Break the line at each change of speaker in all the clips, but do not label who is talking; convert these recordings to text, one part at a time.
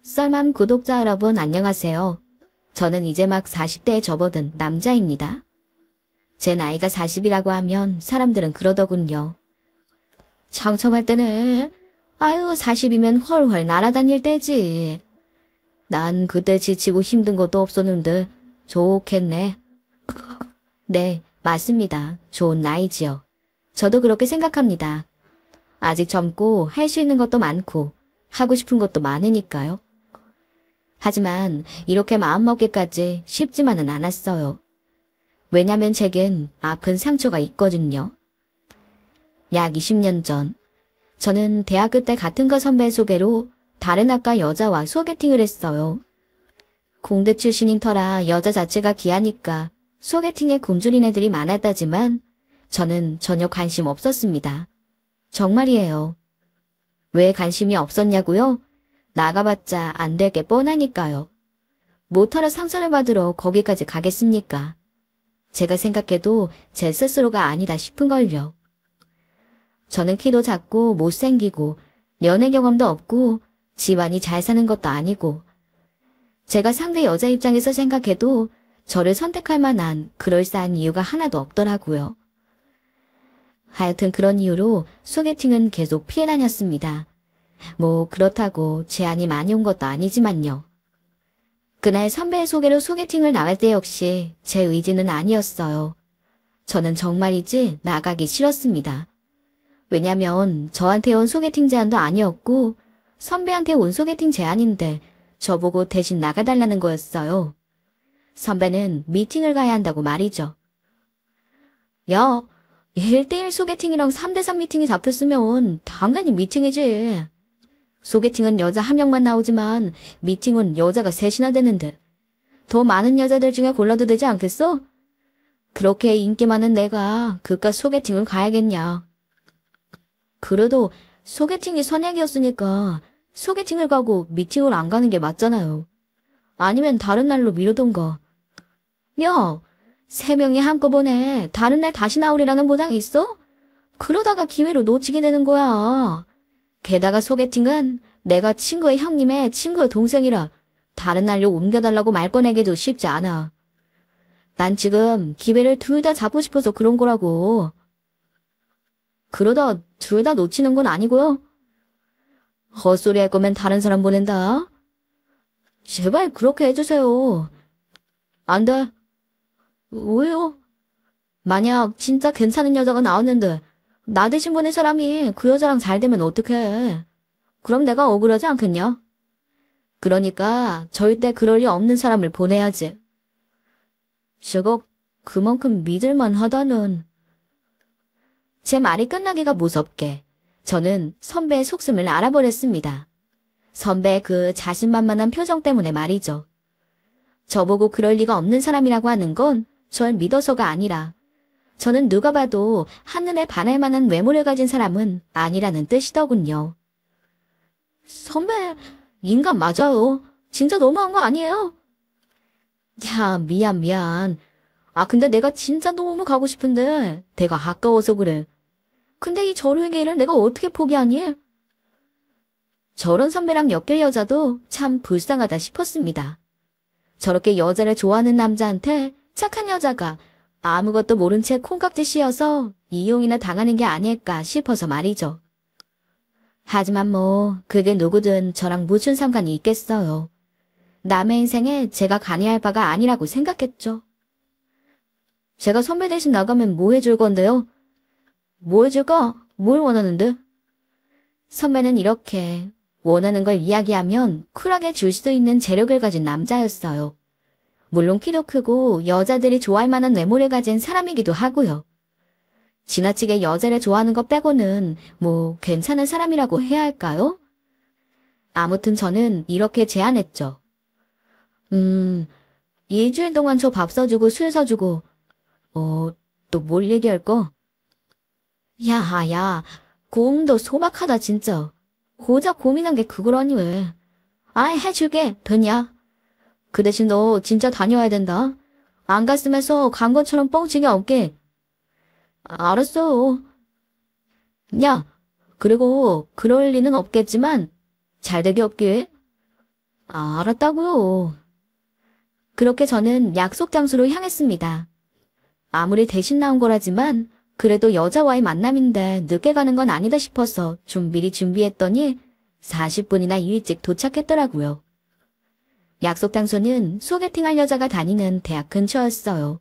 썰맘 구독자 여러분 안녕하세요. 저는 이제 막 40대에 접어든 남자입니다. 제 나이가 40이라고 하면 사람들은 그러더군요. 청청할 때는 아유 40이면 훨훨 날아다닐 때지. 난 그때 지치고 힘든 것도 없었는데 좋겠네. 네, 맞습니다. 좋은 나이지요. 저도 그렇게 생각합니다. 아직 젊고 할 수 있는 것도 많고 하고 싶은 것도 많으니까요. 하지만 이렇게 마음먹기까지 쉽지만은 않았어요. 왜냐면 제겐 아픈 상처가 있거든요. 약 20년 전, 저는 대학교 때 같은 과 선배 소개로 다른 학과 여자와 소개팅을 했어요. 공대 출신인 터라 여자 자체가 귀하니까 소개팅에 굶주린 애들이 많았다지만 저는 전혀 관심 없었습니다. 정말이에요. 왜 관심이 없었냐고요? 나가봤자 안 될 게 뻔하니까요. 못하러 상처를 받으러 거기까지 가겠습니까? 제가 생각해도 제 스스로가 아니다 싶은걸요. 저는 키도 작고 못생기고 연애 경험도 없고 집안이 잘 사는 것도 아니고 제가 상대 여자 입장에서 생각해도 저를 선택할 만한 그럴싸한 이유가 하나도 없더라고요. 하여튼 그런 이유로 소개팅은 계속 피해 다녔습니다. 뭐 그렇다고 제안이 많이 온 것도 아니지만요. 그날 선배의 소개로 소개팅을 나갈 때 역시 제 의지는 아니었어요. 저는 정말이지 나가기 싫었습니다. 왜냐면 저한테 온 소개팅 제안도 아니었고 선배한테 온 소개팅 제안인데 저보고 대신 나가달라는 거였어요. 선배는 미팅을 가야 한다고 말이죠. 야, 1대1 소개팅이랑 3대3 미팅이 잡혔으면 당연히 미팅이지. 소개팅은 여자 한 명만 나오지만 미팅은 여자가 셋이나 되는데 더 많은 여자들 중에 골라도 되지 않겠어? 그렇게 인기 많은 내가 그깟 소개팅을 가야겠냐. 그래도 소개팅이 선약이었으니까 소개팅을 가고 미팅을 안 가는 게 맞잖아요. 아니면 다른 날로 미루던가. 야, 3명이 한꺼번에 다른 날 다시 나오리라는 보장이 있어? 그러다가 기회로 놓치게 되는 거야. 게다가 소개팅은 내가 친구의 형님의 친구의 동생이라 다른 날로 옮겨달라고 말 꺼내기도 쉽지 않아. 난 지금 기회를 둘 다 잡고 싶어서 그런 거라고. 그러다 둘 다 놓치는 건 아니고요. 헛소리 할 거면 다른 사람 보낸다. 제발 그렇게 해주세요. 안 돼. 왜요? 만약 진짜 괜찮은 여자가 나왔는데 나 대신 보낸 사람이 그 여자랑 잘 되면 어떡해. 그럼 내가 억울하지 않겠냐? 그러니까 절대 그럴 리 없는 사람을 보내야지. 저거 그만큼 믿을만 하다는. 제 말이 끝나기가 무섭게 저는 선배의 속셈을 알아버렸습니다. 선배의 그 자신만만한 표정 때문에 말이죠. 저보고 그럴 리가 없는 사람이라고 하는 건 절 믿어서가 아니라 저는 누가 봐도 한눈에 반할 만한 외모를 가진 사람은 아니라는 뜻이더군요. 선배, 인간 맞아요. 진짜 너무한 거 아니에요? 야, 미안. 아, 근데 내가 진짜 너무 가고 싶은데 내가 아까워서 그래. 근데 이 저를 기회를 내가 어떻게 포기하니? 저런 선배랑 엮일 여자도 참 불쌍하다 싶었습니다. 저렇게 여자를 좋아하는 남자한테 착한 여자가 아무것도 모른 채 콩깍지 씌어서 이용이나 당하는 게 아닐까 싶어서 말이죠. 하지만 뭐 그게 누구든 저랑 무슨 상관이 있겠어요. 남의 인생에 제가 관여할 바가 아니라고 생각했죠. 제가 선배 대신 나가면 뭐 해줄 건데요? 뭐 해줄까? 뭘 원하는데? 선배는 이렇게 원하는 걸 이야기하면 쿨하게 줄 수 있는 재력을 가진 남자였어요. 물론 키도 크고 여자들이 좋아할 만한 외모를 가진 사람이기도 하고요. 지나치게 여자를 좋아하는 것 빼고는 뭐 괜찮은 사람이라고 해야 할까요? 아무튼 저는 이렇게 제안했죠. 일주일 동안 저 밥 사주고 술 사주고 또 뭘 얘기할까? 야, 고음도 소박하다 진짜. 고작 고민한 게 그거라니 왜. 아이 해줄게 됐냐? 그 대신 너 진짜 다녀와야 된다. 안 갔으면서 간 것처럼 뻥치기 없게. 알았어. 야, 그리고 그럴 리는 없겠지만 잘 되게 없길. 알았다고요. 그렇게 저는 약속 장소로 향했습니다. 아무리 대신 나온 거라지만 그래도 여자와의 만남인데 늦게 가는 건 아니다 싶어서 좀 미리 준비했더니 40분이나 일찍 도착했더라고요. 약속 장소는 소개팅할 여자가 다니는 대학 근처였어요.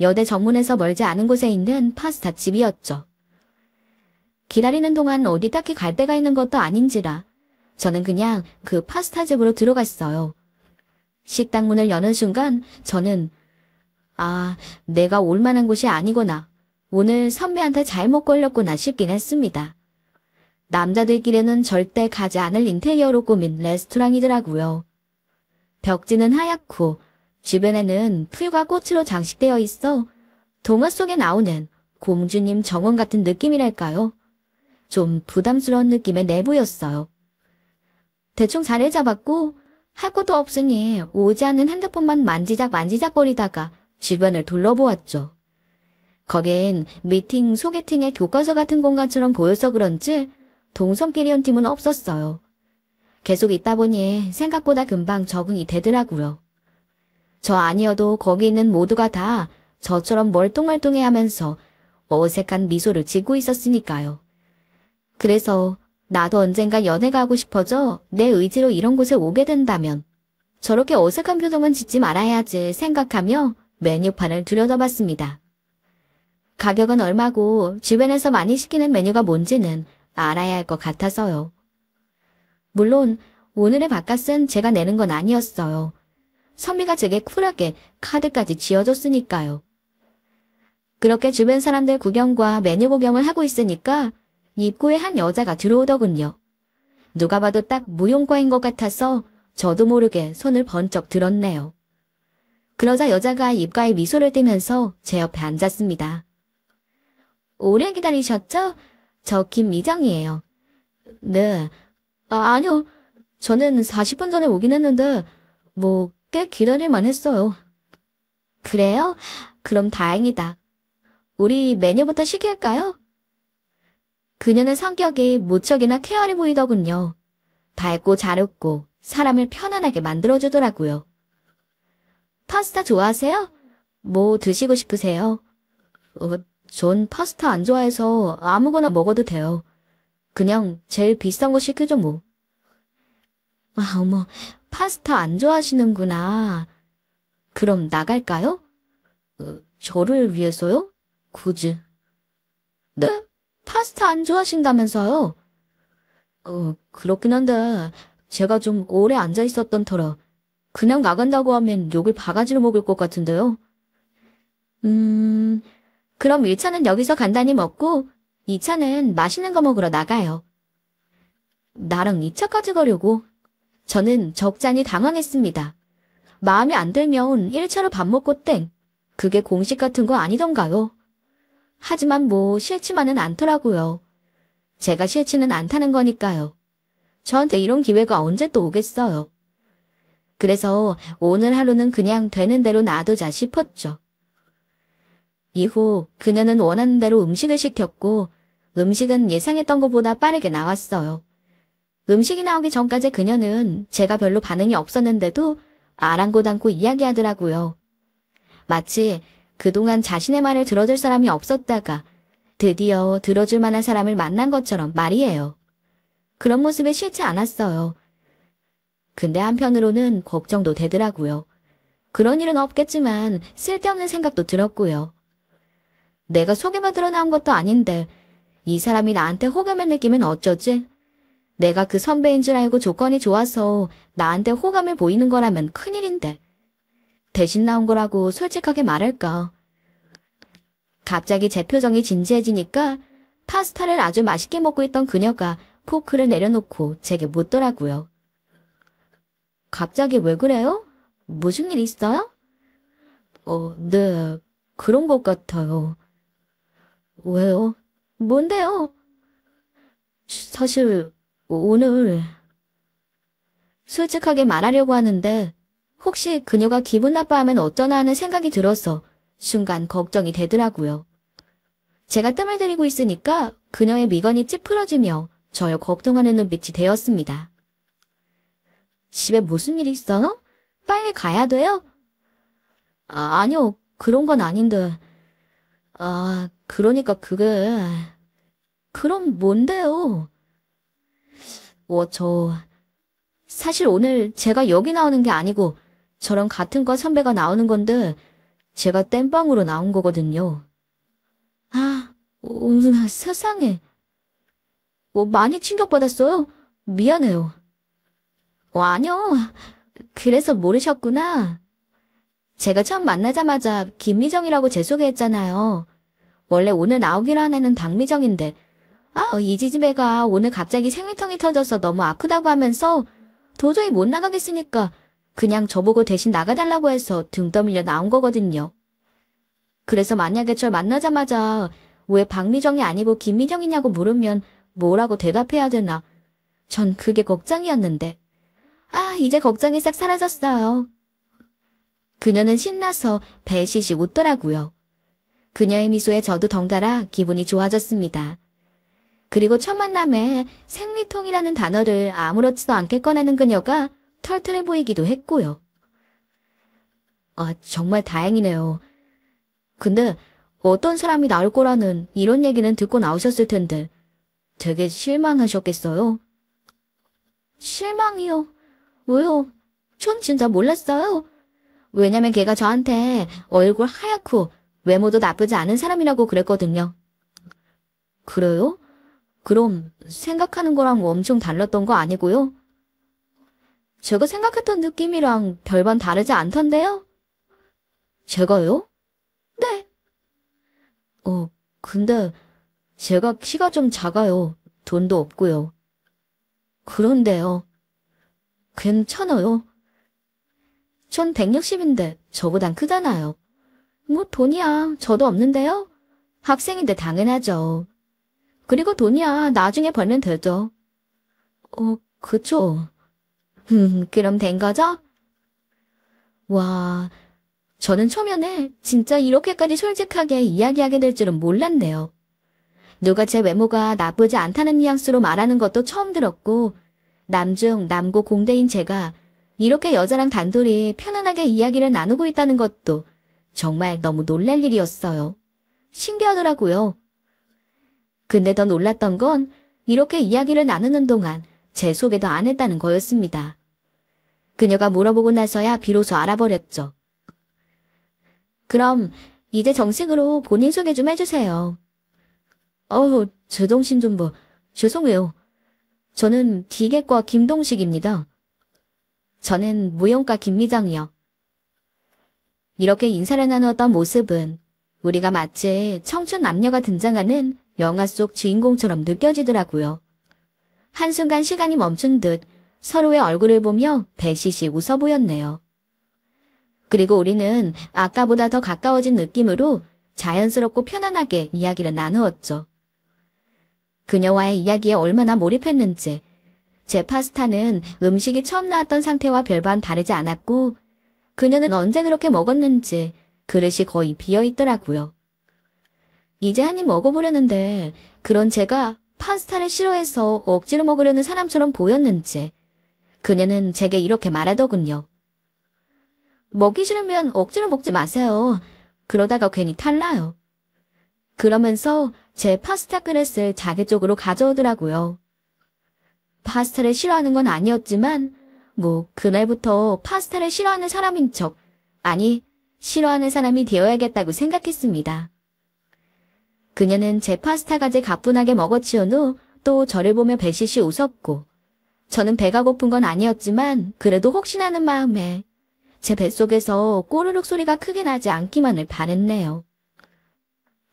여대 정문에서 멀지 않은 곳에 있는 파스타 집이었죠. 기다리는 동안 어디 딱히 갈 데가 있는 것도 아닌지라 저는 그냥 그 파스타 집으로 들어갔어요. 식당 문을 여는 순간 저는 내가 올 만한 곳이 아니구나. 오늘 선배한테 잘못 걸렸구나 싶긴 했습니다. 남자들끼리는 절대 가지 않을 인테리어로 꾸민 레스토랑이더라고요. 벽지는 하얗고 주변에는 풀과 꽃으로 장식되어 있어 동화 속에 나오는 공주님 정원 같은 느낌이랄까요? 좀 부담스러운 느낌의 내부였어요. 대충 자리를 잡았고 할 것도 없으니 오지 않는 핸드폰만 만지작거리다가 주변을 둘러보았죠. 거긴 미팅, 소개팅의 교과서 같은 공간처럼 보여서 그런지 동성끼리 온 팀은 없었어요. 계속 있다 보니 생각보다 금방 적응이 되더라고요. 저 아니어도 거기 있는 모두가 다 저처럼 멀뚱멀뚱해하면서 어색한 미소를 짓고 있었으니까요. 그래서 나도 언젠가 연애가 하고 싶어져 내 의지로 이런 곳에 오게 된다면 저렇게 어색한 표정은 짓지 말아야지 생각하며 메뉴판을 들여다봤습니다. 가격은 얼마고 주변에서 많이 시키는 메뉴가 뭔지는 알아야 할 것 같아서요. 물론 오늘의 밥값은 제가 내는 건 아니었어요. 선미가 제게 쿨하게 카드까지 쥐어줬으니까요. 그렇게 주변 사람들 구경과 메뉴 구경을 하고 있으니까 입구에 한 여자가 들어오더군요. 누가 봐도 딱 무용과인 것 같아서 저도 모르게 손을 번쩍 들었네요. 그러자 여자가 입가에 미소를 띠면서 제 옆에 앉았습니다. 오래 기다리셨죠? 저 김미정이에요. 네. 아니요. 저는 40분 전에 오긴 했는데 꽤 기다릴만 했어요. 그래요? 그럼 다행이다. 우리 메뉴부터 시킬까요? 그녀는 성격이 무척이나 쾌활해 보이더군요. 밝고 잘 웃고 사람을 편안하게 만들어주더라고요. 파스타 좋아하세요? 뭐 드시고 싶으세요? 전 파스타 안 좋아해서 아무거나 먹어도 돼요. 그냥 제일 비싼 거 시키죠 뭐. 어머, 파스타 안 좋아하시는구나. 그럼 나갈까요? 저를 위해서요? 굳이. 네? 파스타 안 좋아하신다면서요? 그렇긴 한데 제가 좀 오래 앉아 있었던 터라 그냥 나간다고 하면 욕을 바가지로 먹을 것 같은데요. 그럼 1차는 여기서 간단히 먹고 2차는 맛있는 거 먹으러 나가요. 나랑 2차까지 가려고? 저는 적잖이 당황했습니다. 마음에 안 들면 1차로 밥 먹고 땡. 그게 공식 같은 거 아니던가요? 하지만 싫지만은 않더라고요. 제가 싫지는 않다는 거니까요. 저한테 이런 기회가 언제 또 오겠어요. 그래서 오늘 하루는 그냥 되는 대로 놔두자 싶었죠. 이후 그녀는 원하는 대로 음식을 시켰고 음식은 예상했던 것보다 빠르게 나왔어요. 음식이 나오기 전까지 그녀는 제가 별로 반응이 없었는데도 아랑곳않고 이야기하더라고요. 마치 그동안 자신의 말을 들어줄 사람이 없었다가 드디어 들어줄 만한 사람을 만난 것처럼 말이에요. 그런 모습에 싫지 않았어요. 근데 한편으로는 걱정도 되더라고요. 그런 일은 없겠지만 쓸데없는 생각도 들었고요. 내가 소개받으러 나온 것도 아닌데 이 사람이 나한테 호감을 느끼면 어쩌지? 내가 그 선배인 줄 알고 조건이 좋아서 나한테 호감을 보이는 거라면 큰일인데. 대신 나온 거라고 솔직하게 말할까? 갑자기 제 표정이 진지해지니까 파스타를 아주 맛있게 먹고 있던 그녀가 포크를 내려놓고 제게 묻더라고요. 갑자기 왜 그래요? 무슨 일 있어요? 네, 그런 것 같아요. 왜요? 뭔데요? 사실 오늘 솔직하게 말하려고 하는데 혹시 그녀가 기분 나빠하면 어쩌나 하는 생각이 들어서 순간 걱정이 되더라고요. 제가 뜸을 들이고 있으니까 그녀의 미간이 찌푸러지며 저를 걱정하는 눈빛이 되었습니다. 집에 무슨 일 있어요? 빨리 가야 돼요? 아니요, 그런 건 아닌데. 그러니까 그게... 그럼 뭔데요? 사실 오늘 제가 여기 나오는 게 아니고 저랑 같은 과 선배가 나오는 건데 제가 땜빵으로 나온 거거든요. 세상에. 많이 충격받았어요? 미안해요. 아니요. 그래서 모르셨구나. 제가 처음 만나자마자 김미정이라고 제 소개했잖아요. 원래 오늘 나오기로 한 애는 박미정인데 이지집애가 오늘 갑자기 생리통이 터져서 너무 아프다고 하면서 도저히 못 나가겠으니까 그냥 저보고 대신 나가달라고 해서 등 떠밀려 나온 거거든요. 그래서 만약에 절 만나자마자 왜 박미정이 아니고 김미정이냐고 물으면 뭐라고 대답해야 되나. 전 그게 걱정이었는데. 이제 걱정이 싹 사라졌어요. 그녀는 신나서 배시시 웃더라고요. 그녀의 미소에 저도 덩달아 기분이 좋아졌습니다. 그리고 첫 만남에 생리통이라는 단어를 아무렇지도 않게 꺼내는 그녀가 털털해 보이기도 했고요. 정말 다행이네요. 근데 어떤 사람이 나올 거라는 이런 얘기는 듣고 나오셨을 텐데 되게 실망하셨겠어요? 실망이요? 왜요? 전 진짜 몰랐어요. 왜냐면 걔가 저한테 얼굴 하얗고 외모도 나쁘지 않은 사람이라고 그랬거든요. 그래요? 그럼 생각하는 거랑 엄청 달랐던 거 아니고요? 제가 생각했던 느낌이랑 별반 다르지 않던데요? 제가요? 네. 근데 제가 키가 좀 작아요. 돈도 없고요. 그런데요. 괜찮아요. 전 160인데 저보단 크잖아요. 돈이야. 저도 없는데요? 학생인데 당연하죠. 그리고 돈이야. 나중에 벌면 되죠. 그쵸. 그럼 된 거죠? 와, 저는 초면에 진짜 이렇게까지 솔직하게 이야기하게 될 줄은 몰랐네요. 누가 제 외모가 나쁘지 않다는 뉘앙스로 말하는 것도 처음 들었고 남중 남고 공대인 제가 이렇게 여자랑 단둘이 편안하게 이야기를 나누고 있다는 것도 정말 너무 놀랄 일이었어요. 신기하더라고요. 근데 더 놀랐던 건 이렇게 이야기를 나누는 동안 제 소개도 안 했다는 거였습니다. 그녀가 물어보고 나서야 비로소 알아버렸죠. 그럼 이제 정식으로 본인 소개 좀 해주세요. 제정신 좀 죄송해요. 저는 기계과 김동식입니다. 저는 무용과 김미정이요. 이렇게 인사를 나누었던 모습은 우리가 마치 청춘 남녀가 등장하는 영화 속 주인공처럼 느껴지더라고요. 한순간 시간이 멈춘 듯 서로의 얼굴을 보며 배시시 웃어 보였네요. 그리고 우리는 아까보다 더 가까워진 느낌으로 자연스럽고 편안하게 이야기를 나누었죠. 그녀와의 이야기에 얼마나 몰입했는지 제 파스타는 음식이 처음 나왔던 상태와 별반 다르지 않았고 그녀는 언제 그렇게 먹었는지 그릇이 거의 비어있더라고요. 이제 한 입 먹어보려는데 그런 제가 파스타를 싫어해서 억지로 먹으려는 사람처럼 보였는지 그녀는 제게 이렇게 말하더군요. 먹기 싫으면 억지로 먹지 마세요. 그러다가 괜히 탈나요. 그러면서 제 파스타 그릇을 자기 쪽으로 가져오더라고요. 파스타를 싫어하는 건 아니었지만 그날부터 파스타를 싫어하는 사람인 척, 아니 싫어하는 사람이 되어야겠다고 생각했습니다. 그녀는 제 파스타 가지 가뿐하게 먹어치운 후 또 저를 보며 배시시 웃었고 저는 배가 고픈 건 아니었지만 그래도 혹시나 하는 마음에 제 뱃속에서 꼬르륵 소리가 크게 나지 않기만을 바랬네요.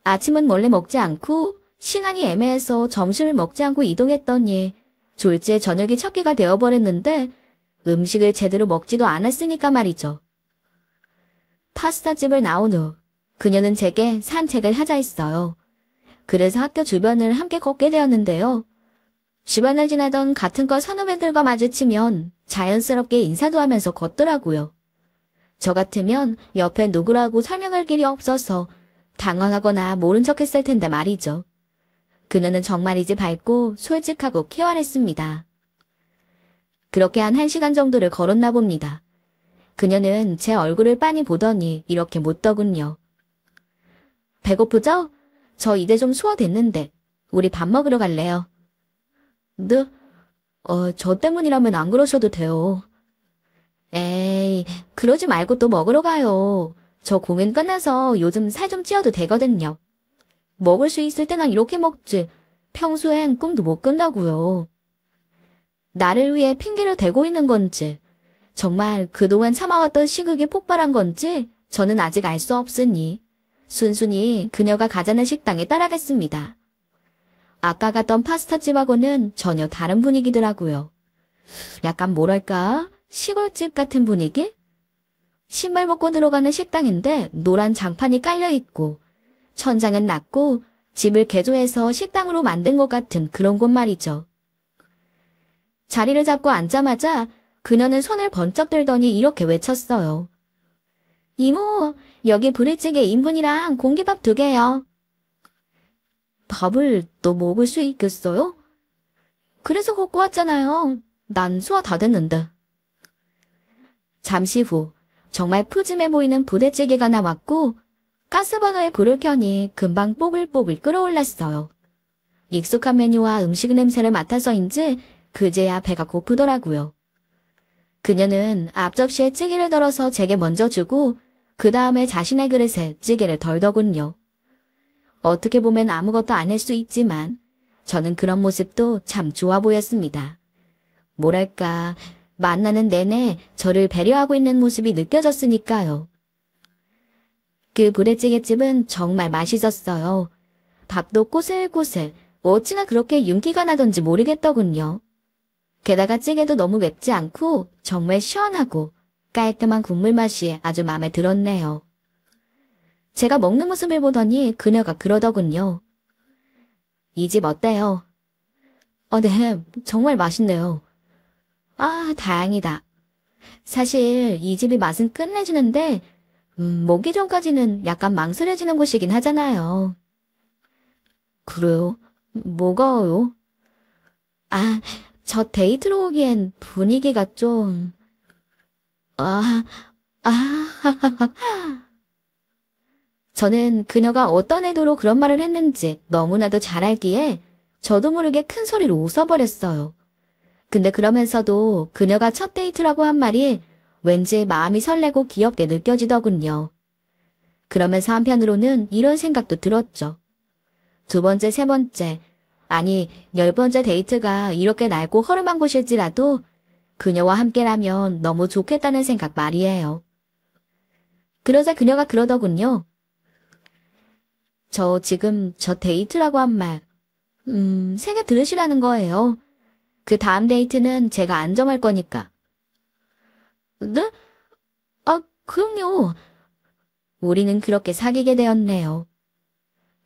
아침은 원래 먹지 않고 시간이 애매해서 점심을 먹지 않고 이동했더니 졸지에 저녁이 첫 끼가 되어버렸는데 음식을 제대로 먹지도 않았으니까 말이죠. 파스타집을 나온 후 그녀는 제게 산책을 하자 했어요. 그래서 학교 주변을 함께 걷게 되었는데요. 주변을 지나던 같은 과 선후배들과 마주치면 자연스럽게 인사도 하면서 걷더라고요. 저 같으면 옆에 누구라고 설명할 길이 없어서 당황하거나 모른 척 했을 텐데 말이죠. 그녀는 정말이지 밝고 솔직하고 쾌활했습니다. 그렇게 한 1시간 정도를 걸었나 봅니다. 그녀는 제 얼굴을 빤히 보더니 이렇게 묻더군요. 배고프죠? 저 이제 좀 소화됐는데 우리 밥 먹으러 갈래요? 네? 저 때문이라면 안 그러셔도 돼요. 에이, 그러지 말고 또 먹으러 가요. 저 공연 끝나서 요즘 살 좀 찌워도 되거든요. 먹을 수 있을 때나 이렇게 먹지. 평소엔 꿈도 못 꾼다고요. 나를 위해 핑계를 대고 있는 건지, 정말 그동안 참아왔던 시극이 폭발한 건지 저는 아직 알 수 없으니 순순히 그녀가 가자는 식당에 따라갔습니다. 아까 갔던 파스타집하고는 전혀 다른 분위기더라고요. 약간 뭐랄까 시골집 같은 분위기? 신발 벗고 들어가는 식당인데 노란 장판이 깔려있고 천장은 낮고 집을 개조해서 식당으로 만든 것 같은 그런 곳 말이죠. 자리를 잡고 앉자마자 그녀는 손을 번쩍 들더니 이렇게 외쳤어요. 이모, 여기 부대찌개 인분이랑 공기밥 2개요. 밥을 또 먹을 수 있겠어요? 그래서 갖고 왔잖아요. 난 소화 다 됐는데. 잠시 후 정말 푸짐해 보이는 부대찌개가 나왔고 가스버너에 불을 켜니 금방 뽀글뽀글 끓어올랐어요. 익숙한 메뉴와 음식 냄새를 맡아서인지 그제야 배가 고프더라고요. 그녀는 앞접시에 찌개를 덜어서 제게 먼저 주고 그 다음에 자신의 그릇에 찌개를 덜더군요. 어떻게 보면 아무것도 안 할 수 있지만 저는 그런 모습도 참 좋아 보였습니다. 뭐랄까 만나는 내내 저를 배려하고 있는 모습이 느껴졌으니까요. 그 부대찌개집은 정말 맛있었어요. 밥도 꼬슬꼬슬 어찌나 그렇게 윤기가 나던지 모르겠더군요. 게다가 찌개도 너무 맵지 않고 정말 시원하고 깔끔한 국물 맛이 아주 마음에 들었네요. 제가 먹는 모습을 보더니 그녀가 그러더군요. 이 집 어때요? 네, 정말 맛있네요. 아, 다행이다. 사실 이 집이 맛은 끝내주는데 먹기 전까지는 약간 망설여지는 곳이긴 하잖아요. 그래요? 뭐가요? 아, 저 데이트로 오기엔 분위기가 좀... 아, 저는 그녀가 어떤 의도로 그런 말을 했는지 너무나도 잘 알기에 저도 모르게 큰 소리로 웃어버렸어요. 근데 그러면서도 그녀가 첫 데이트라고 한 말이 왠지 마음이 설레고 귀엽게 느껴지더군요. 그러면서 한편으로는 이런 생각도 들었죠. 2번째, 3번째, 아니 10번째 데이트가 이렇게 낡고 허름한 곳일지라도 그녀와 함께라면 너무 좋겠다는 생각 말이에요. 그러자 그녀가 그러더군요. 저 지금 저 데이트라고 한 말, 새겨 들으시라는 거예요. 그 다음 데이트는 제가 안 정할 거니까. 네? 아, 그럼요. 우리는 그렇게 사귀게 되었네요.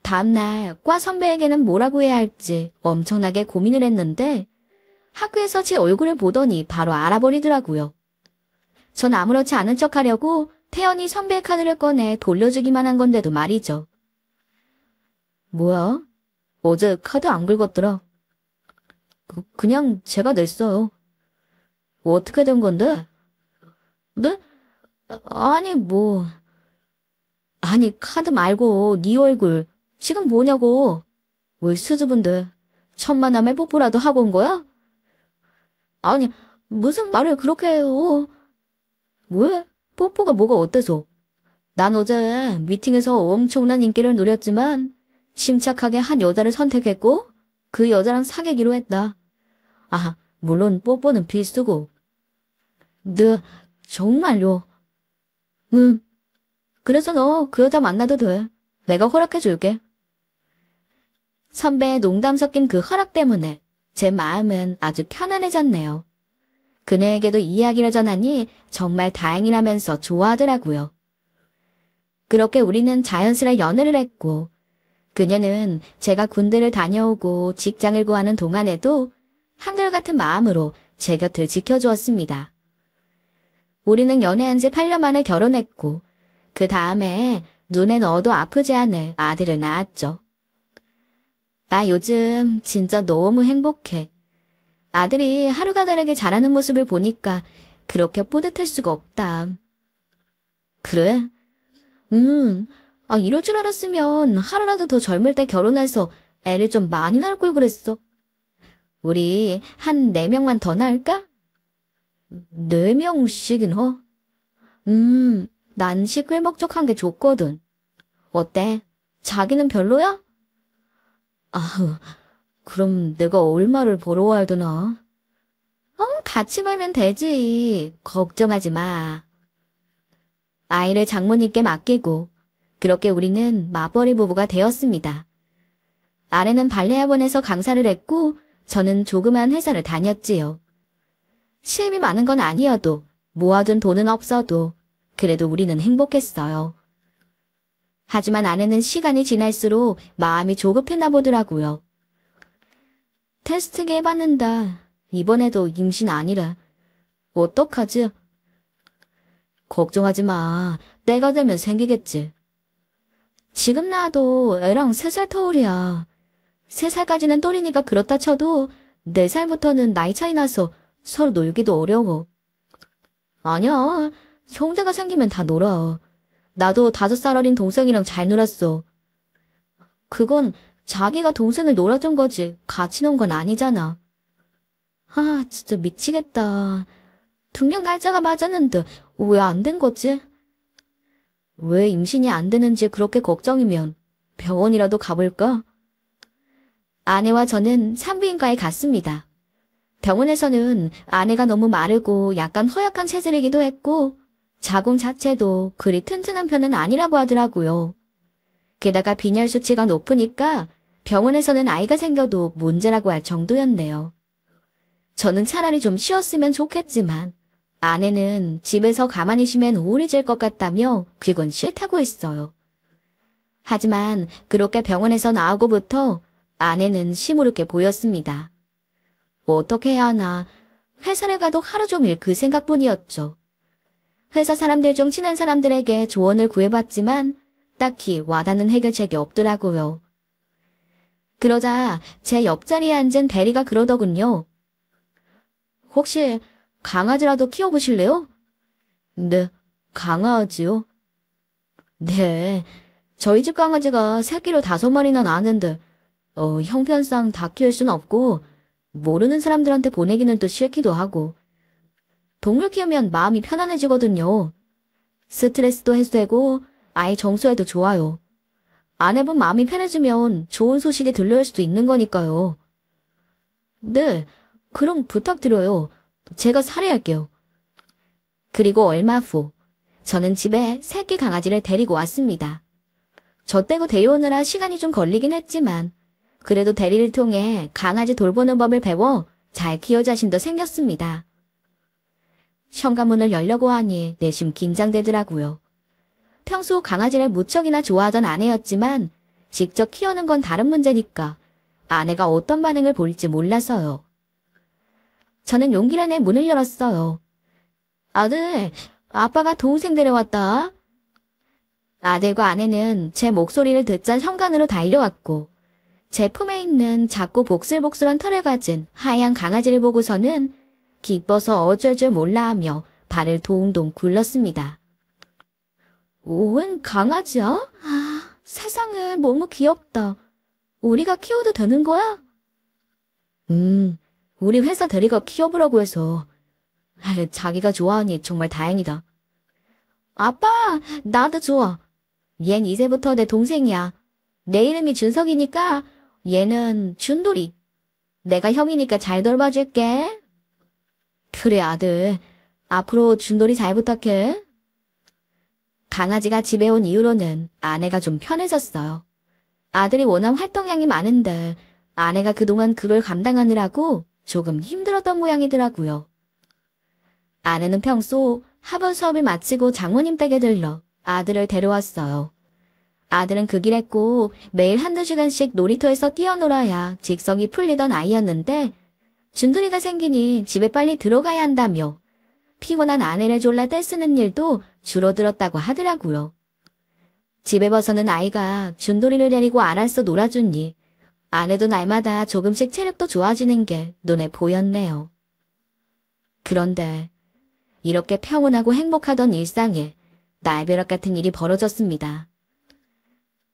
다음날 과 선배에게는 뭐라고 해야 할지 엄청나게 고민을 했는데 학교에서 제 얼굴을 보더니 바로 알아버리더라고요. 전 아무렇지 않은 척 하려고 태연이 선배의 카드를 꺼내 돌려주기만 한 건데도 말이죠. 뭐야? 어제 카드 안 긁었더라. 그냥 제가 냈어요. 어떻게 된 건데? 네? 아니 뭐... 아니 카드 말고 네 얼굴 지금 뭐냐고. 왜 수줍은데 천만남의 뽀뽀라도 하고 온 거야? 아니 무슨 말을 그렇게 해요. 왜? 뽀뽀가 뭐가 어때서? 난 어제 미팅에서 엄청난 인기를 누렸지만 침착하게 한 여자를 선택했고 그 여자랑 사귀기로 했다. 아, 물론 뽀뽀는 필수고. 네, 정말요? 응. 그래서 너 그 여자 만나도 돼. 내가 허락해줄게. 선배의 농담 섞인 그 허락 때문에 제 마음은 아주 편안해졌네요. 그녀에게도 이야기를 전하니 정말 다행이라면서 좋아하더라고요. 그렇게 우리는 자연스레 연애를 했고 그녀는 제가 군대를 다녀오고 직장을 구하는 동안에도 한결같은 마음으로 제 곁을 지켜주었습니다. 우리는 연애한 지 8년 만에 결혼했고 그 다음에 눈에 넣어도 아프지 않을 아들을 낳았죠. 나 요즘 진짜 너무 행복해. 아들이 하루가 다르게 자라는 모습을 보니까 그렇게 뿌듯할 수가 없다. 그래? 이럴 줄 알았으면 하루라도 더 젊을 때 결혼해서 애를 좀 많이 낳을 걸 그랬어. 우리 한 4명만 더 낳을까? 4명씩은 난 시끌벅적한 게 좋거든. 어때? 자기는 별로야? 아휴, 그럼 내가 얼마를 벌어와야 되나? 같이 벌면 되지. 걱정하지 마. 아이를 장모님께 맡기고 그렇게 우리는 맞벌이 부부가 되었습니다. 아내는 발레 학원에서 강사를 했고 저는 조그만 회사를 다녔지요. 시임이 많은 건 아니어도 모아둔 돈은 없어도 그래도 우리는 행복했어요. 하지만 아내는 시간이 지날수록 마음이 조급했나 보더라고요. 테스트기 해봤는데 이번에도 임신 아니래. 어떡하지? 걱정하지 마. 때가 되면 생기겠지. 지금 나도 애랑 3살 터울이야. 3살까지는 또리니까 그렇다 쳐도 4살부터는 나이 차이 나서 서로 놀기도 어려워. 아니야. 형제가 생기면 다 놀아. 나도 5살 어린 동생이랑 잘 놀았어. 그건 자기가 동생을 놀아준 거지 같이 논 건 아니잖아. 진짜 미치겠다. 등록 날짜가 맞았는데 왜 안 된 거지? 왜 임신이 안 되는지 그렇게 걱정이면 병원이라도 가볼까? 아내와 저는 산부인과에 갔습니다. 병원에서는 아내가 너무 마르고 약간 허약한 체질이기도 했고 자궁 자체도 그리 튼튼한 편은 아니라고 하더라고요. 게다가 빈혈 수치가 높으니까 병원에서는 아이가 생겨도 문제라고 할 정도였네요. 저는 차라리 좀 쉬었으면 좋겠지만 아내는 집에서 가만히 쉬면 우울해질 것 같다며 그건 싫다고 했어요. 하지만 그렇게 병원에서 나오고부터 아내는 시무룩해 보였습니다. 어떻게 해야 하나 회사를 가도 하루 종일 그 생각뿐이었죠. 회사 사람들 중 친한 사람들에게 조언을 구해봤지만 딱히 와닿는 해결책이 없더라고요. 그러자 제 옆자리에 앉은 대리가 그러더군요. 혹시 강아지라도 키워보실래요? 네, 강아지요? 네, 저희 집 강아지가 새끼를 5마리나 낳았는데 형편상 다 키울 순 없고 모르는 사람들한테 보내기는 또 싫기도 하고 동물 키우면 마음이 편안해지거든요. 스트레스도 해소되고 아이 정서에도 좋아요. 아내분 마음이 편해지면 좋은 소식이 들려올 수도 있는 거니까요. 네, 그럼 부탁드려요. 제가 살해할게요. 그리고 얼마 후 저는 집에 새끼 강아지를 데리고 왔습니다. 저 떼고 데려오느라 시간이 좀 걸리긴 했지만 그래도 대리를 통해 강아지 돌보는 법을 배워 잘 키울 자신도 생겼습니다. 현관문을 열려고 하니 내심 긴장되더라고요. 평소 강아지를 무척이나 좋아하던 아내였지만 직접 키우는 건 다른 문제니까 아내가 어떤 반응을 보일지 몰라서요. 저는 용기를 내 문을 열었어요. 아들, 아빠가 동생 데려왔다. 아들과 아내는 제 목소리를 듣자 현관으로 달려왔고 제 품에 있는 작고 복슬복슬한 털을 가진 하얀 강아지를 보고서는 기뻐서 어쩔 줄 몰라 하며 발을 동동 굴렀습니다. 웬 강아지야? 세상에 너무 귀엽다. 우리가 키워도 되는 거야? 우리 회사 대리가 키워보라고 해서. 자기가 좋아하니 정말 다행이다. 아빠, 나도 좋아. 얜 이제부터 내 동생이야. 내 이름이 준석이니까 얘는 준돌이. 내가 형이니까 잘 돌봐줄게. 그래 아들, 앞으로 준돌이 잘 부탁해. 강아지가 집에 온 이후로는 아내가 좀 편해졌어요. 아들이 워낙 활동량이 많은데 아내가 그동안 그걸 감당하느라고 조금 힘들었던 모양이더라고요. 아내는 평소 학원 수업을 마치고 장모님 댁에 들러 아들을 데려왔어요. 아들은 그 길 했고 매일 1~2시간씩 놀이터에서 뛰어놀아야 직성이 풀리던 아이였는데 준돌이가 생기니 집에 빨리 들어가야 한다며 피곤한 아내를 졸라 떼쓰는 일도 줄어들었다고 하더라고요. 집에 벗어는 아이가 준돌이를 데리고 알아서 놀아주니 아내도 날마다 조금씩 체력도 좋아지는 게 눈에 보였네요. 그런데 이렇게 평온하고 행복하던 일상에 날벼락 같은 일이 벌어졌습니다.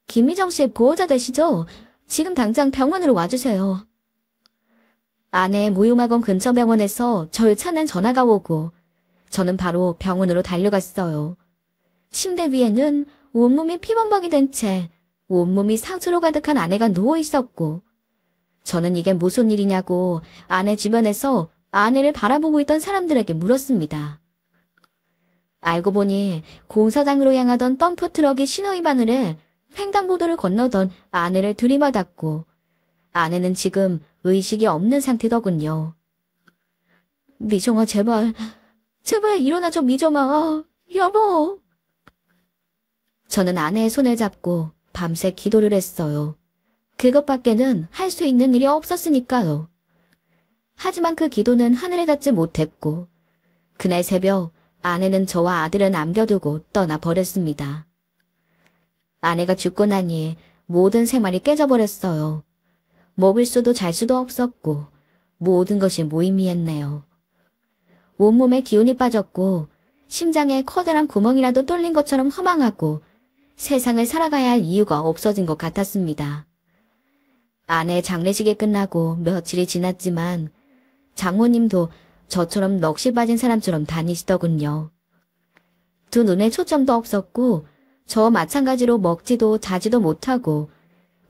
김미정 씨 보호자 되시죠? 지금 당장 병원으로 와주세요. 아내의 무휴학원 근처 병원에서 절 찾는 전화가 오고 저는 바로 병원으로 달려갔어요. 침대 위에는 온몸이 피범벅이 된 채 온몸이 상처로 가득한 아내가 누워 있었고 저는 이게 무슨 일이냐고 아내 주변에서 아내를 바라보고 있던 사람들에게 물었습니다. 알고 보니 공사장으로 향하던 덤프트럭이 신호위반을 횡단보도를 건너던 아내를 들이받았고 아내는 지금 의식이 없는 상태더군요. 미정아 제발 일어나줘 미정아 여보. 저는 아내의 손을 잡고 밤새 기도를 했어요. 그것밖에는 할 수 있는 일이 없었으니까요. 하지만 그 기도는 하늘에 닿지 못했고 그날 새벽 아내는 저와 아들을 남겨두고 떠나버렸습니다. 아내가 죽고 나니 모든 생활이 깨져버렸어요. 먹을 수도 잘 수도 없었고 모든 것이 무의미했네요. 온몸에 기운이 빠졌고 심장에 커다란 구멍이라도 뚫린 것처럼 허망하고 세상을 살아가야 할 이유가 없어진 것 같았습니다. 아내의 장례식이 끝나고 며칠이 지났지만 장모님도 저처럼 넋이 빠진 사람처럼 다니시더군요. 두 눈에 초점도 없었고 저 마찬가지로 먹지도 자지도 못하고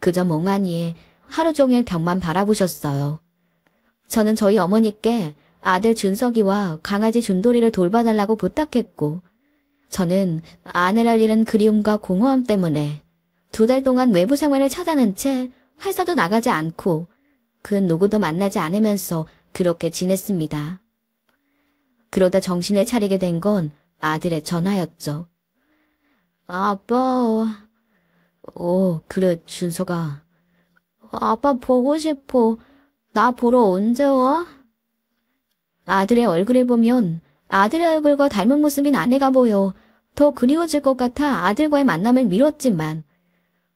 그저 멍하니 하루 종일 벽만 바라보셨어요. 저는 저희 어머니께 아들 준석이와 강아지 준돌이를 돌봐달라고 부탁했고 저는 아내를 잃은 그리움과 공허함 때문에 2달 동안 외부 생활을 차단한 채 회사도 나가지 않고 그 누구도 만나지 않으면서 그렇게 지냈습니다. 그러다 정신을 차리게 된 건 아들의 전화였죠. 아빠. 그래 준석아. 아빠 보고 싶어. 나 보러 언제 와? 아들의 얼굴을 보면 아들의 얼굴과 닮은 모습인 아내가 보여 더 그리워질 것 같아 아들과의 만남을 미뤘지만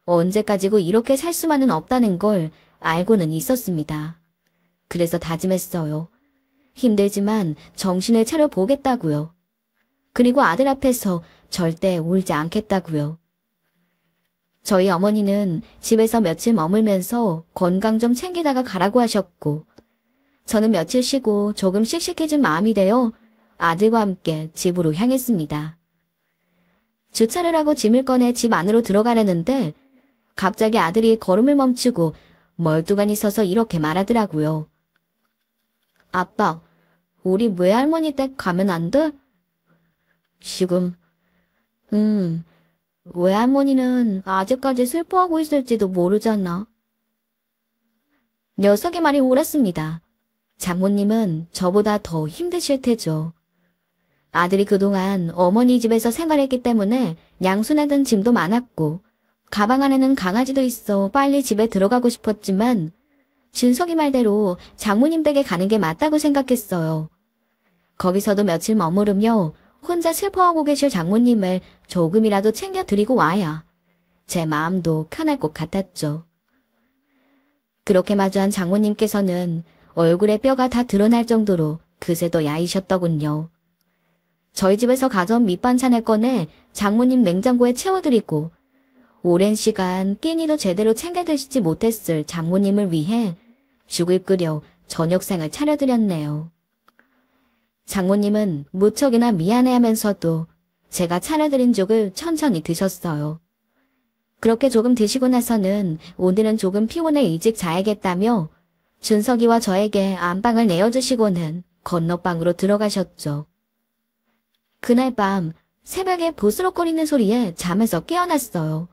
언제까지고 이렇게 살 수만은 없다는 걸 알고는 있었습니다. 그래서 다짐했어요. 힘들지만 정신을 차려보겠다고요. 그리고 아들 앞에서 절대 울지 않겠다고요. 저희 어머니는 집에서 며칠 머물면서 건강 좀 챙기다가 가라고 하셨고 저는 며칠 쉬고 조금 씩씩해진 마음이 되어 아들과 함께 집으로 향했습니다. 주차를 하고 짐을 꺼내 집 안으로 들어가려는데 갑자기 아들이 걸음을 멈추고 멀뚱하니 서서 이렇게 말하더라고요. 아빠, 우리 외할머니 댁 가면 안 돼? 지금, 외할머니는 아직까지 슬퍼하고 있을지도 모르잖아. 녀석의 말이 옳았습니다. 장모님은 저보다 더 힘드실 테죠. 아들이 그동안 어머니 집에서 생활했기 때문에 양손에 든 짐도 많았고 가방 안에는 강아지도 있어 빨리 집에 들어가고 싶었지만 준석이 말대로 장모님 댁에 가는 게 맞다고 생각했어요. 거기서도 며칠 머무르며 혼자 슬퍼하고 계실 장모님을 조금이라도 챙겨드리고 와야 제 마음도 편할 것 같았죠. 그렇게 마주한 장모님께서는 얼굴에 뼈가 다 드러날 정도로 그새도 야이셨더군요. 저희 집에서 가져온 밑반찬을 꺼내 장모님 냉장고에 채워드리고 오랜 시간 끼니도 제대로 챙겨 드시지 못했을 장모님을 위해 죽을 끓여 저녁상을 차려드렸네요. 장모님은 무척이나 미안해하면서도 제가 차려드린 죽을 천천히 드셨어요. 그렇게 조금 드시고 나서는 오늘은 조금 피곤해 일찍 자야겠다며 준석이와 저에게 안방을 내어주시고는 건너방으로 들어가셨죠. 그날 밤 새벽에 보스럭거리는 소리에 잠에서 깨어났어요.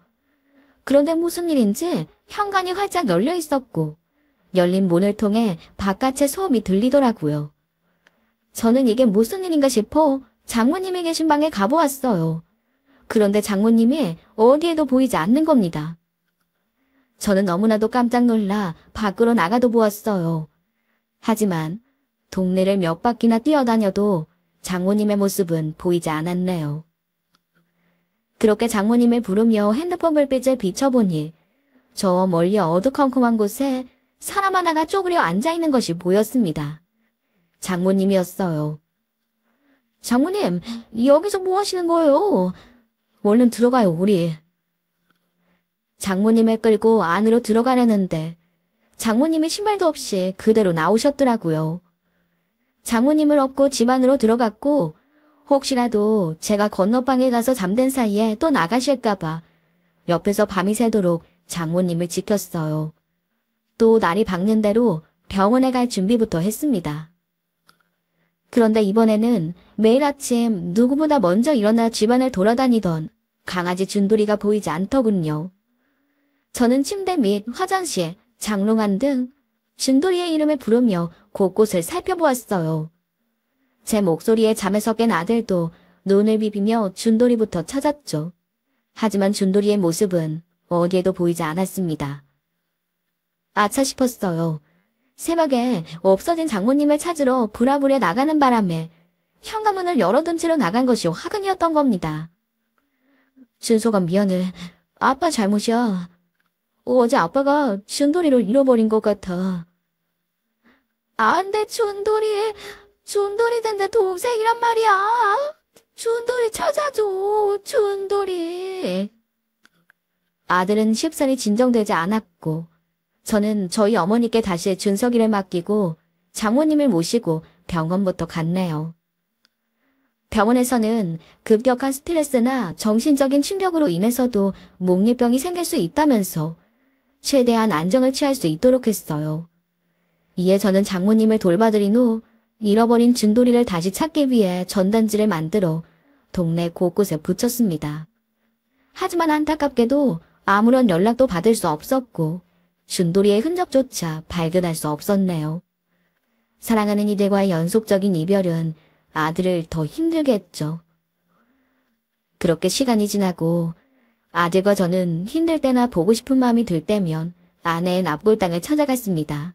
그런데 무슨 일인지 현관이 활짝 열려 있었고 열린 문을 통해 바깥의 소음이 들리더라고요. 저는 이게 무슨 일인가 싶어 장모님이 계신 방에 가보았어요. 그런데 장모님이 어디에도 보이지 않는 겁니다. 저는 너무나도 깜짝 놀라 밖으로 나가도 보았어요. 하지만 동네를 몇 바퀴나 뛰어다녀도 장모님의 모습은 보이지 않았네요. 그렇게 장모님을 부르며 핸드폰 불빛을 비춰보니 저 멀리 어두컴컴한 곳에 사람 하나가 쪼그려 앉아있는 것이 보였습니다. 장모님이었어요. 장모님, 여기서 뭐 하시는 거예요? 얼른 들어가요, 우리. 장모님을 끌고 안으로 들어가려는데 장모님이 신발도 없이 그대로 나오셨더라고요. 장모님을 업고 집 안으로 들어갔고 혹시라도 제가 건너방에 가서 잠든 사이에 또 나가실까봐 옆에서 밤이 새도록 장모님을 지켰어요. 또 날이 밝는 대로 병원에 갈 준비부터 했습니다. 그런데 이번에는 매일 아침 누구보다 먼저 일어나 집안을 돌아다니던 강아지 준돌이가 보이지 않더군요. 저는 침대 및 화장실, 장롱안 등 준돌이의 이름을 부르며 곳곳을 살펴보았어요. 제 목소리에 잠에서 깬 아들도 눈을 비비며 준돌이부터 찾았죠. 하지만 준돌이의 모습은 어디에도 보이지 않았습니다. 아차 싶었어요. 새벽에 없어진 장모님을 찾으러 부랴부랴 나가는 바람에 현관문을 열어둔 채로 나간 것이 화근이었던 겁니다. 준소가 미안해. 아빠 잘못이야. 어제 아빠가 준돌이를 잃어버린 것 같아. 안 돼, 준돌이. 준돌이 된데 동생이란 말이야. 준돌이 찾아줘, 준돌이. 아들은 쉽사리 진정되지 않았고 저는 저희 어머니께 다시 준석이를 맡기고 장모님을 모시고 병원부터 갔네요. 병원에서는 급격한 스트레스나 정신적인 충격으로 인해서도 목리병이 생길 수 있다면서 최대한 안정을 취할 수 있도록 했어요. 이에 저는 장모님을 돌봐드린 후 잃어버린 준돌이를 다시 찾기 위해 전단지를 만들어 동네 곳곳에 붙였습니다. 하지만 안타깝게도 아무런 연락도 받을 수 없었고 준돌이의 흔적조차 발견할 수 없었네요. 사랑하는 이들과의 연속적인 이별은 아들을 더 힘들게 했죠. 그렇게 시간이 지나고 아들과 저는 힘들 때나 보고 싶은 마음이 들 때면 아내의 납골당을 찾아갔습니다.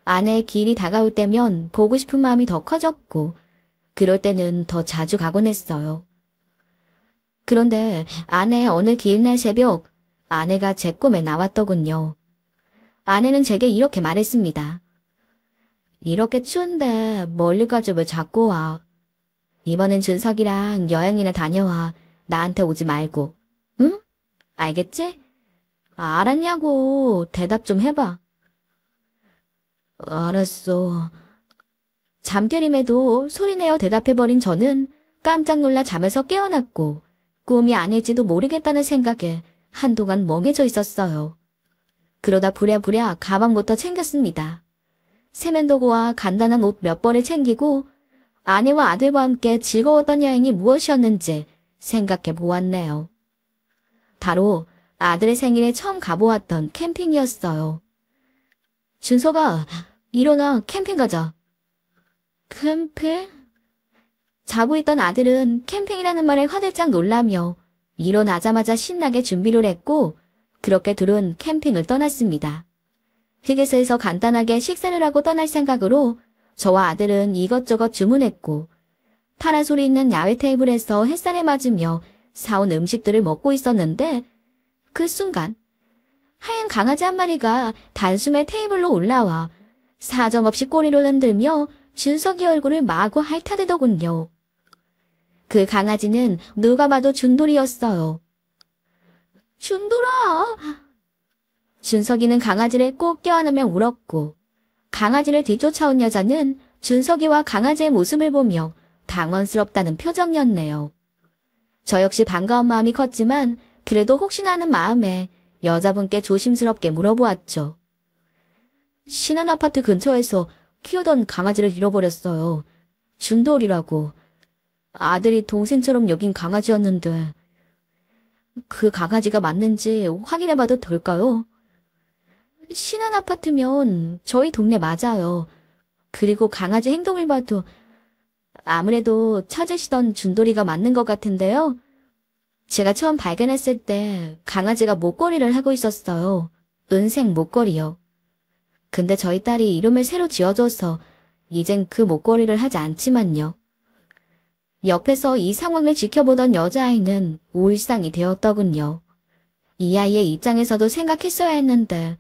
아내의 기일이 다가올 때면 보고 싶은 마음이 더 커졌고 그럴 때는 더 자주 가곤 했어요. 그런데 아내의 어느 기일날 새벽 아내가 제 꿈에 나왔더군요. 아내는 제게 이렇게 말했습니다. 이렇게 추운데 멀리까지 왜 자꾸 와? 이번엔 준석이랑 여행이나 다녀와. 나한테 오지 말고. 응? 알겠지? 알았냐고. 대답 좀 해봐. 알았어. 잠결임에도 소리내어 대답해버린 저는 깜짝 놀라 잠에서 깨어났고 꿈이 아닐지도 모르겠다는 생각에 한동안 멍해져 있었어요. 그러다 부랴부랴 가방부터 챙겼습니다. 세면도구와 간단한 옷 몇 벌을 챙기고 아내와 아들과 함께 즐거웠던 여행이 무엇이었는지 생각해 보았네요. 바로 아들의 생일에 처음 가보았던 캠핑이었어요. 준서가 일어나 캠핑 가자. 캠핑? 자고 있던 아들은 캠핑이라는 말에 화들짝 놀라며 일어나자마자 신나게 준비를 했고 그렇게 둘은 캠핑을 떠났습니다. 휴게소에서 간단하게 식사를 하고 떠날 생각으로 저와 아들은 이것저것 주문했고 파란 소리 있는 야외 테이블에서 햇살에 맞으며 사온 음식들을 먹고 있었는데 그 순간 하얀 강아지 한 마리가 단숨에 테이블로 올라와 사정없이 꼬리를 흔들며 준석이 얼굴을 마구 핥아대더군요. 그 강아지는 누가 봐도 준돌이였어요. 준돌아! 준석이는 강아지를 꼭 껴안으며 울었고 강아지를 뒤쫓아온 여자는 준석이와 강아지의 모습을 보며 당황스럽다는 표정이었네요. 저 역시 반가운 마음이 컸지만 그래도 혹시나 하는 마음에 여자분께 조심스럽게 물어보았죠. 신한 아파트 근처에서 키우던 강아지를 잃어버렸어요. 준돌이라고. 아들이 동생처럼 여긴 강아지였는데 그 강아지가 맞는지 확인해봐도 될까요? 신한 아파트면 저희 동네 맞아요. 그리고 강아지 행동을 봐도 아무래도 찾으시던 준돌이가 맞는 것 같은데요. 제가 처음 발견했을 때 강아지가 목걸이를 하고 있었어요. 은색 목걸이요. 근데 저희 딸이 이름을 새로 지어줘서 이젠 그 목걸이를 하지 않지만요. 옆에서 이 상황을 지켜보던 여자아이는 울상이 되었더군요. 이 아이의 입장에서도 생각했어야 했는데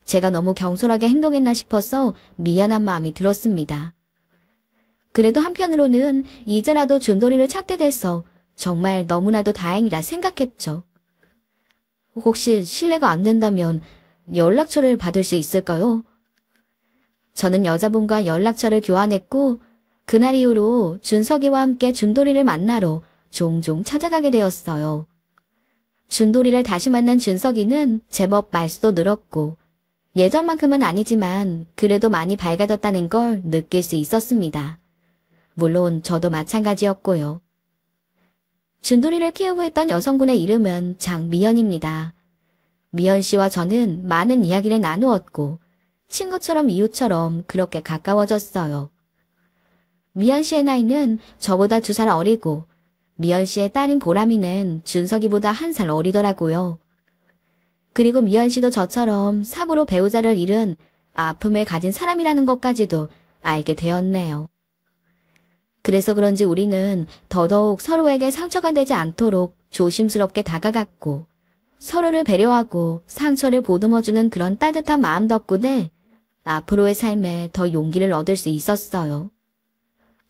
제가 너무 경솔하게 행동했나 싶어서 미안한 마음이 들었습니다. 그래도 한편으로는 이제라도 준돌이를 찾게 돼서 정말 너무나도 다행이라 생각했죠. 혹시 실례가 안 된다면 연락처를 받을 수 있을까요? 저는 여자분과 연락처를 교환했고 그날 이후로 준석이와 함께 준돌이를 만나러 종종 찾아가게 되었어요. 준돌이를 다시 만난 준석이는 제법 말수도 늘었고 예전만큼은 아니지만 그래도 많이 밝아졌다는 걸 느낄 수 있었습니다. 물론 저도 마찬가지였고요. 준돌이를 키우고 있던 여성분의 이름은 장미연입니다. 미연 씨와 저는 많은 이야기를 나누었고 친구처럼 이웃처럼 그렇게 가까워졌어요. 미연 씨의 나이는 저보다 2살 어리고 미연 씨의 딸인 보람이는 준석이보다 1살 어리더라고요. 그리고 미연 씨도 저처럼 삽으로 배우자를 잃은 아픔을 가진 사람이라는 것까지도 알게 되었네요. 그래서 그런지 우리는 더더욱 서로에게 상처가 되지 않도록 조심스럽게 다가갔고 서로를 배려하고 상처를 보듬어주는 그런 따뜻한 마음 덕분에 앞으로의 삶에 더 용기를 얻을 수 있었어요.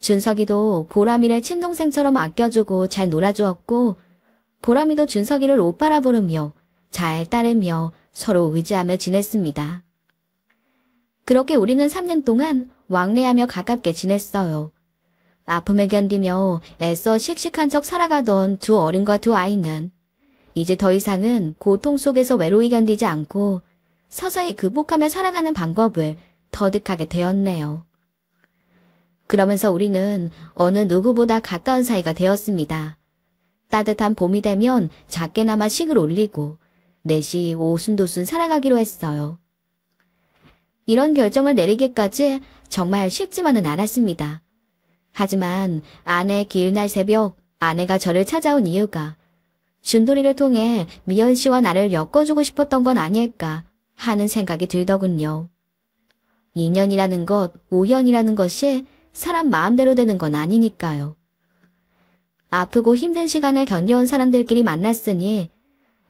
준석이도 보람이를 친동생처럼 아껴주고 잘 놀아주었고 보람이도 준석이를 오빠라 부르며 잘 따르며 서로 의지하며 지냈습니다. 그렇게 우리는 3년 동안 왕래하며 가깝게 지냈어요. 아픔을 견디며 애써 씩씩한 척 살아가던 2 어른과 2 아이는 이제 더 이상은 고통 속에서 외로이 견디지 않고 서서히 극복하며 살아가는 방법을 터득하게 되었네요. 그러면서 우리는 어느 누구보다 가까운 사이가 되었습니다. 따뜻한 봄이 되면 작게나마 식을 올리고 넷이 오순도순 살아가기로 했어요. 이런 결정을 내리기까지 정말 쉽지만은 않았습니다. 하지만 아내 기일날 새벽 아내가 저를 찾아온 이유가 준돌이를 통해 미연 씨와 나를 엮어주고 싶었던 건 아닐까 하는 생각이 들더군요. 인연이라는 것, 우연이라는 것이 사람 마음대로 되는 건 아니니까요. 아프고 힘든 시간을 견뎌온 사람들끼리 만났으니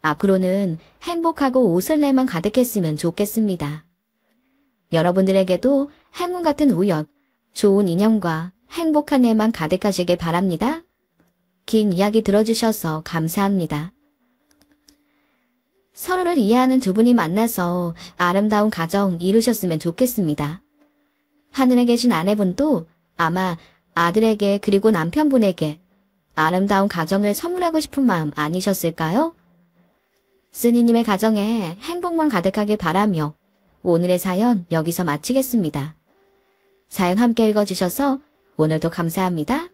앞으로는 행복하고 웃을 날만 가득했으면 좋겠습니다. 여러분들에게도 행운 같은 우연, 좋은 인연과 행복한 일만 가득하시길 바랍니다. 긴 이야기 들어주셔서 감사합니다. 서로를 이해하는 2분이 만나서 아름다운 가정 이루셨으면 좋겠습니다. 하늘에 계신 아내분도 아마 아들에게 그리고 남편분에게 아름다운 가정을 선물하고 싶은 마음 아니셨을까요? 쓰니님의 가정에 행복만 가득하길 바라며 오늘의 사연 여기서 마치겠습니다. 사연 함께 읽어주셔서 오늘도 감사합니다.